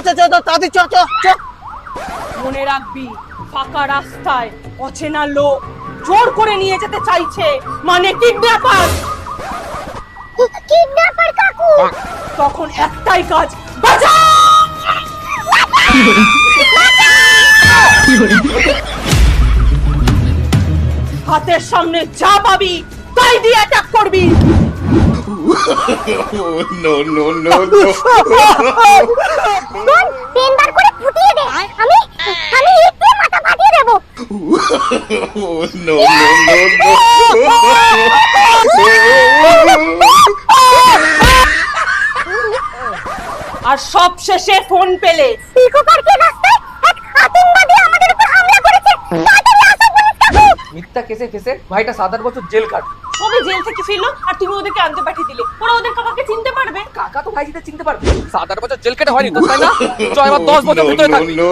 আচ্ছা চ তাড়াতাড়ি চ চ চ। মনে রাখবি, ফাঁকা রাস্তায় অচেনা লোক জোর করে নিয়ে যেতে চাইছে, মানে কিডন্যাপার। কিডন্যাপার কাকু। তখন একটাই কাজ, বাঁচা! হাতের সামনে যা পাবি তাই দিয়ে অ্যাটাক করবি। No, no, no, no. বোন, পেন বার করে ফুটিয়ে দে। আমি ইট দিয়ে মাথা ফাটিয়ে দেব। No, no, no, no. আর সব শেষে ফোন পেলে ইকো পার্কের রাস্তায় এক আতঙ্কবাদী আমাদের উপর হামলা করেছে। তাড়াতাড়ি আসো পুলিশ কাকু। মিথ্যা কেসে ফেসে ভাইটা 7-8 বছর জেল কাট। সবে জেল থেকে ফিরলো আর তুমি ওদেরকে আনতে পাঠিয়ে দিলে। ওরা ওদের কাকাকে চিনতে পারবে? কাকা তো ভাইজিতে চিনতে পারবে। 7-8 বছর জেল কেটে হয়নি তো, তাই না? চল এবার 10 বছর No, ভিতরে no, থাকবি। no.